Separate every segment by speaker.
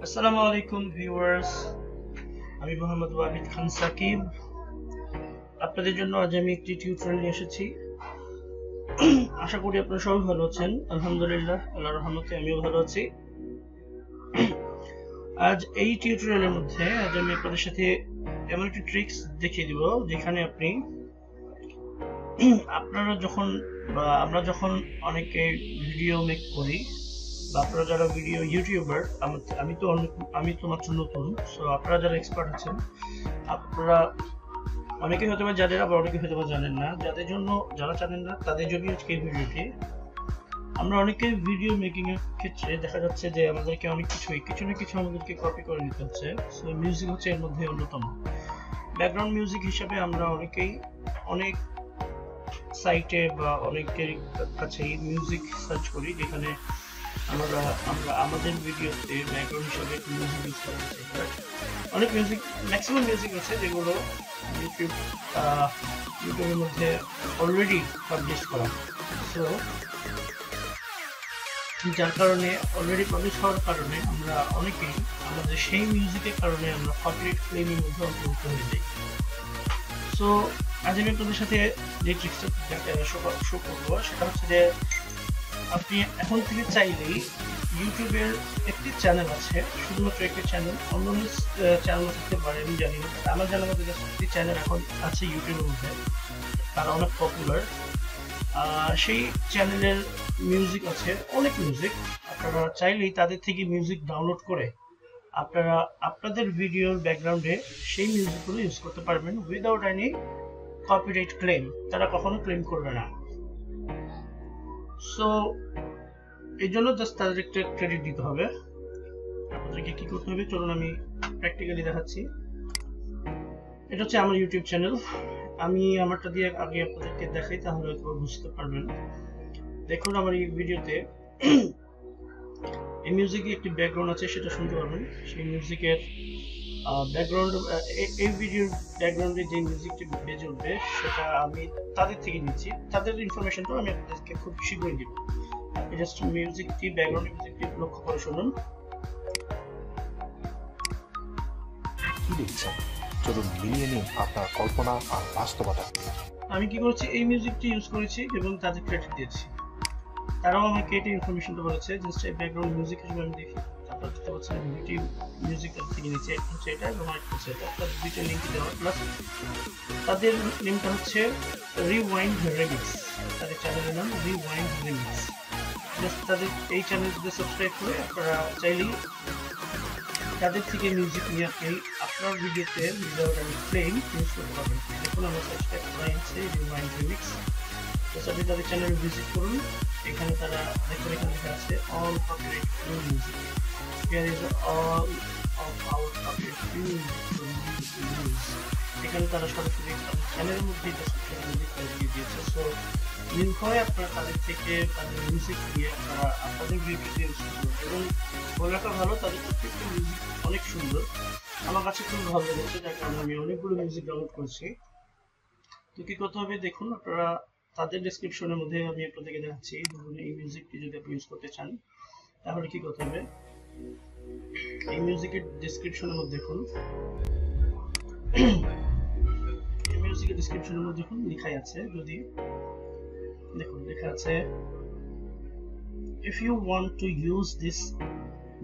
Speaker 1: আসসালামু আলাইকুম ভিউয়ার্স, আমি মোহাম্মদ ওয়াহিদ খান সাকিব। আপনাদের জন্য আজ আমি একটি টিউটোরিয়াল নিয়ে এসেছি। আশা করি আপনারা সবাই ভালো আছেন। আলহামদুলিল্লাহ, আল্লাহর রহমতে আমিও ভালো আছি। আজ এই টিউটোরিয়ালের মধ্যে আমি আপনাদের সাথে এমন একটি ট্রিক্স দেখিয়ে দিব যেখানে আমরা যখন অনেকে ভিডিও মেক করি, বা আপনারা যারা ভিডিও ইউটিউবার, আমি তো মাত্র নতুন, সো আপনারা যারা এক্সপার্ট আছেন, আপনারা অনেকে হয়তো বা জানেন, আবার অনেকে হয়তো বা জানেন না। যারা জানেন না তাদের জন্য আজকে এই ভিডিওটি। আমরা অনেকে ভিডিও মেকিং এর ক্ষেত্রে দেখা যাচ্ছে যে আমাদেরকে কিছু না কিছু আমাদেরকে কপি করে নিতে হচ্ছে। সো মিউজিক হচ্ছে এর মধ্যে অন্যতম। ব্যাকগ্রাউন্ড মিউজিক হিসাবে আমরা অনেক সাইটে বা অনেকের কাছে মিউজিক সার্চ করি, যেখানে আমরা আমাদের ভিডিওতে ব্যাকগ্রাউন্ড হিসেবে মিউজিক ইউজ করতে চাই। অনেক ম্যাক্সিমাম মিউজিক আছে যেগুলো ইউটিউবের মধ্যে অলরেডি পাবলিশ করা। সো যার কারণে অলরেডি পাবলিশ হওয়ার কারণে আমরা অনেকেই আমাদের সেই মিউজিকের কারণে আমরা কপিরাইট ক্লেমের মধ্যে অন্তর্ভুক্ত হয়ে যাই। সো আজ আমি আপনাদের সাথে যে ট্রিক্সটা শো করবো সেটা হচ্ছে যে আপনি এখন থেকে চাইলেই ইউটিউবের একটি চ্যানেল আছে, শুধুমাত্র একটি চ্যানেল, অন্য চ্যানেল থাকতে পারে আমি জানি না। আমার জানার মধ্যে একটি চ্যানেল এখন আছে ইউটিউবের মধ্যে, তারা অনেক পপুলার। সেই চ্যানেলের মিউজিক আছে, অনেক মিউজিক। আপনারা চাইলেই তাদের থেকে মিউজিক ডাউনলোড করে আপনারা আপনাদের ভিডিওর ব্যাকগ্রাউন্ডে সেই মিউজিকগুলো ইউজ করতে পারবেন উইদাউট এনি কপিরাইট ক্লেম। তারা কখনো ক্লেম করবে না। সো এই জন্য জাস্ট তাদের একটা ক্রেডিট দিতে হবে। আপনাদেরকে কি করতে হবে চলুন আমি প্র্যাকটিক্যালি দেখাচ্ছি। এটা হচ্ছে আমার ইউটিউব চ্যানেল। আমি আমারটা দিয়ে আগে আপনাদেরকে দেখাই, তাহলে একবার বুঝতে পারবেন। দেখুন আমার এই ভিডিওতে এই মিউজিকে একটি ব্যাকগ্রাউন্ড আছে, সেটা শুনতে পারবেন। সেই মিউজিকের ব্যাকগ্রাউন্ড, এই ভিডিওর ব্যাকগ্রাউন্ডে যে মিউজিকটি বেজে উঠবে সেটা আমি তাদের থেকে নিচ্ছি। তাদের ইনফরমেশনটাও আমি আপনাদেরকে খুব শীঘ্রই দিব। আপনি জাস্ট ব্যাকগ্রাউন্ড মিউজিকটি লক্ষ্য করে শুনুন।
Speaker 2: কি দেখছেন? চলুন মিলিয়ে নিন আপনার কল্পনা আর বাস্তবতা।
Speaker 1: আমি কি করেছি, এই মিউজিকটি ইউজ করেছি এবং তাদের ক্রেডিট দিয়েছি। তারাও আমাকে এটা ইনফরমেশনটা বলেছে, জাস্ট এই ব্যাকগ্রাউন্ড মিউজিক হিসেবে আমি দেখি। তারপর দেখতে পাচ্ছেন ইউটিউব মিউজিক থেকে নিচে একটা হচ্ছে এটা এবং আরেকটা হচ্ছে এটা। তাদের দুইটা লিঙ্ক দেওয়া, প্লাস তাদের লিঙ্কটা হচ্ছে রিওয়াইন্ড রিমিক্স। তাদের চ্যানেলের নাম রিওয়াইন্ড রিমিক্স। জাস্ট তাদের এই চ্যানেলটিতে সাবস্ক্রাইব করে আপনারা চাইলেই তাদের থেকে মিউজিক নিয়ে আপনি আপনার ভিডিওতে উইদাউট এনি ক্লেম ইউজ করতে পারবেন। দেখুন আমরা সাবস্ক্রাইব করা আছে রিওয়াইন্ড রিমিক্স। আপনি তাদের চ্যানেল ভিজিট করুন। এখানে তারা দেখুন, এখানে লেখা আছে all copyright free music. Here is all of our copyright free music. এখানে তারা সরাসরি তাদের চ্যানেলের মধ্যে ডেসক্রিপশনে মিউজিক দিয়ে দিয়েছে। সো লিঙ্ক হয় আপনারা তাদের থেকে তাদের মিউজিক দিয়ে আপনারা আপনাদের ভিডিওতে ইউজ করবেন। এবং বলে রাখা ভালো, তাদের প্রত্যেকটা মিউজিক অনেক সুন্দর, আমার কাছে খুব ভালো লেগেছে, যার কারণে আমি অনেকগুলো মিউজিক ডাউনলোড করেছি। তো কি করতে হবে দেখুন, আপনারা তাদের ডেসক্রিপশনের মধ্যে আমি আপনাদেরকে দেখাচ্ছি। ধরুন এই মিউজিকটি যদি আপনি ইউজ করতে চান, তাহলে কি করতে হবে, এই মিউজিকের ডেসক্রিপশনের মধ্যে দেখুন, এই মিউজিকের ডেসক্রিপশনের মধ্যে দেখুন লেখাই আছে, যদি দেখুন লেখা আছে, if you want to use this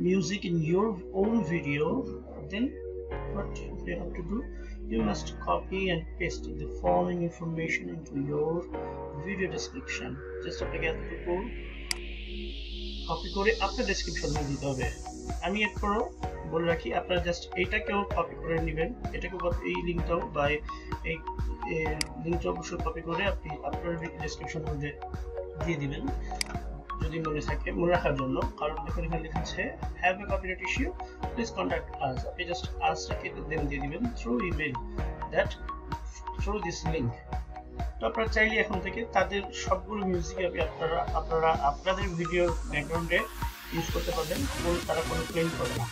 Speaker 1: music in your own video, then what you have to do, you must copy and paste the following information into your video description. Just আপনাকে এতটুকু কপি করে আপনার ডেসক্রিপশনে দিতে হবে। আমি এরপরও বলে রাখি, আপনারা জাস্ট এইটাকেও কপি করে নেবেন, এটাকেও এই লিঙ্কটাও বা এই লিঙ্কটা অবশ্যই কপি করে আপনি আপনার ডেসক্রিপশনের মধ্যে দিয়ে দিবেন, যদি মনে রাখার জন্য। কারণ দেখুন এখানে লেখা আছে have a copyright issue, please contact us. আপনি জাস্ট আসটাকে দেন দিয়ে দিবেন through email, that through this link. তো আপনারা চাইলে এখন থেকে তাদের সবগুলো মিউজিক আপনারা আপনাদের ভিডিওর ব্যাকগ্রাউন্ডে ইউজ করতে পারবেন, তারা কোনো ক্লেম করে না।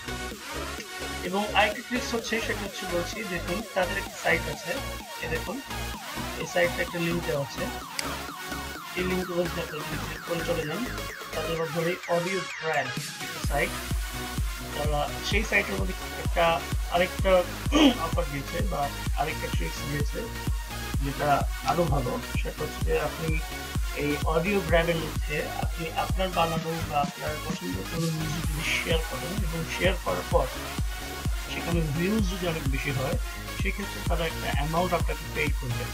Speaker 1: এবং আরেকটি ট্রিক্স হচ্ছে, সেটা হচ্ছে বলছি, দেখুন তাদের একটা সাইট আছে, এই দেখুন এই সাইটটা একটা লিঙ্ক দেওয়া আছে। এই লিঙ্কের মধ্যে আপনারা ক্লিক করে চলে যান, তাদের মাধ্যমে অডিও ট্র্যাক সাইট, তারা সেই সাইটের মধ্যে আরেকটা অফার দিয়েছে বা আরেকটা ট্রিক্স দিয়েছে যেটা আরো ভালো। সেটা হচ্ছে যে আপনি এই অডিও গ্র্যাবের মধ্যে আপনি আপনার বানানো বা আপনার পছন্দের কোনো মিউজিক যদি শেয়ার করেন এবং শেয়ার করার পর সেখানে ভিউজ যদি অনেক বেশি হয় সেক্ষেত্রে তারা একটা অ্যামাউন্ট আপনাকে পে করবে।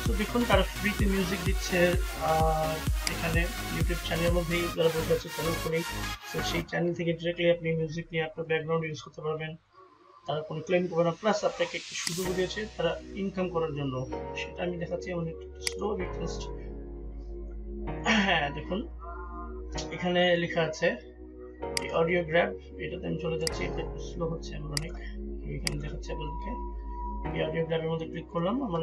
Speaker 1: তো দেখুন তারা ফ্রিতে মিউজিক দিচ্ছে এখানে ইউটিউব চ্যানেলের মধ্যেই যারা বসে আছে চ্যানেল করেই, তো সেই চ্যানেল থেকে ডিরেক্টলি আপনি মিউজিক নিয়ে আপনার ব্যাকগ্রাউন্ড ইউজ করতে পারবেন। তারা কোনো ক্লেম করবে না, প্লাস আপনাকে একটি সুযোগ দিয়েছে তারা ইনকাম করার জন্য। সেটা আমি দেখাচ্ছি, আমার একটু স্লো রিকোয়েস্ট। হ্যাঁ দেখুন এখানে লেখা আছে এই অডিও গ্র্যাব, এটাতে আমি চলে যাচ্ছি, এটা একটু স্লো হচ্ছে আমার অনেক। এখানে দেখাচ্ছে আপনাদেরকে এই অডিও গ্র্যাবের মধ্যে ক্লিক করলাম, আমার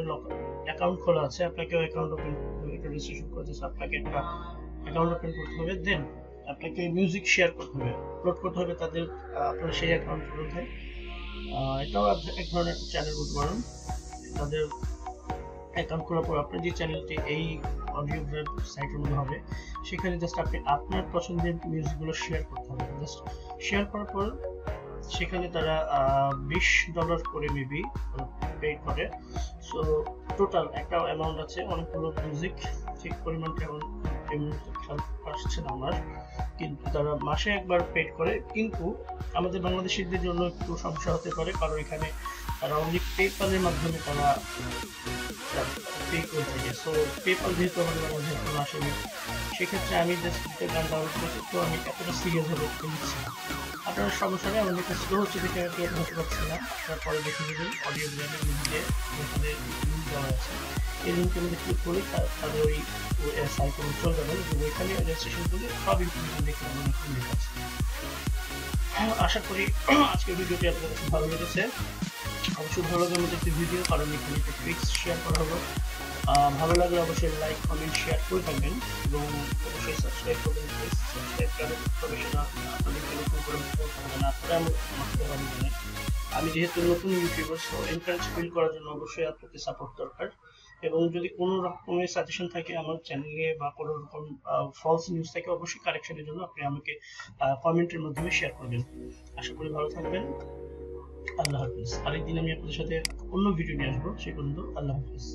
Speaker 1: অ্যাকাউন্ট খোলা আছে, আপনাকেও অ্যাকাউন্ট ওপেন রেজিস্ট্রেশন করতে আপনাকে একটা অ্যাকাউন্ট ওপেন করতে হবে, দেন আপনাকে মিউজিক শেয়ার করতে হবে, আপলোড করতে হবে তাদের আপনার সেই অ্যাকাউন্টের মধ্যে। এটাও এক ধরনের একটা চ্যানেল বলতে পারেন। তাদের অ্যাকাউন্ট খোলার পর আপনার যে চ্যানেলটি এই অডিও গ্র্যাব সাইটের মধ্যে হবে সেখানে জাস্ট আপনি আপনার পছন্দের মিউজিকগুলো শেয়ার করতে হবে। জাস্ট শেয়ার করার পর সেখানে তারা $20 করে মেবি পে করে। সো টোটাল একটা অ্যামাউন্ট আছে, অনেকগুলো মিউজিক, ঠিক পরিমাণটা এখন এই মুহূর্তে খেয়াল আসছে না আমার, কিন্তু তারা মাসে একবার পে করে। কিন্তু আমাদের বাংলাদেশিদের জন্য একটু সমস্যা হতে পারে, কারণ এখানে তারা অনলি পেপ্যালের মাধ্যমে তারা পে করে থাকে। সো পেপ্যাল যেহেতু আমাদের বাংলাদেশে এখন আসেনি, সেক্ষেত্রে আমি জাস্ট গান ডাউনলোড করছি, তো আমি এতটা সিরিয়াস ভাবে নিচ্ছি না। আপনার সমস্যা নেই, আমাদের একটু স্লো হচ্ছে দেখে আমি হতে পারছি না। তারপরে দেখে নেবেন অডিও গ্র্যাবের লিঙ্কে এখানে লিঙ্ক দেওয়া আছে, এই লিঙ্কের মধ্যে ক্লিক করে তাদের ওই সাইটে চলে যাবেন এবং ওইখানে রেজিস্ট্রেশন করে সব ইনফরমেশন দেখে নেবেন এখন লেখা আছে। আশা করি আজকের ভিডিওটি আপনাদের কাছে ভালো লেগেছে। অবশ্যই ভালো লাগলে আমাদের একটি ভিডিও, কারণ এখানে একটা ট্রিক্স শেয়ার করা হলো। ভালো লাগলে অবশ্যই লাইক কমেন্ট শেয়ার করে থাকবেন এবং অবশ্যই সাবস্ক্রাইব করবেন। সাবস্ক্রাইব করে আপনাদেরকে নতুন করে হবে না, আপনারা আমাকে ভালো জানেন। আমি যেহেতু নতুন ইউটিউবার, সো এনকারেজ ফিল করার জন্য অবশ্যই আপনাকে সাপোর্ট দরকার। এবং যদি কোনো রকমের সাজেশন থাকে আমার চ্যানেলে বা কোনো রকম ফলস নিউজ থাকে, অবশ্যই কারেকশনের জন্য আপনি আমাকে কমেন্টের মাধ্যমে শেয়ার করবেন। আশা করি ভালো থাকবেন। আল্লাহ হাফিজ। আরেকদিন আমি আপনাদের সাথে অন্য ভিডিও নিয়ে আসবো, সেই পর্যন্ত আল্লাহ হাফিজ।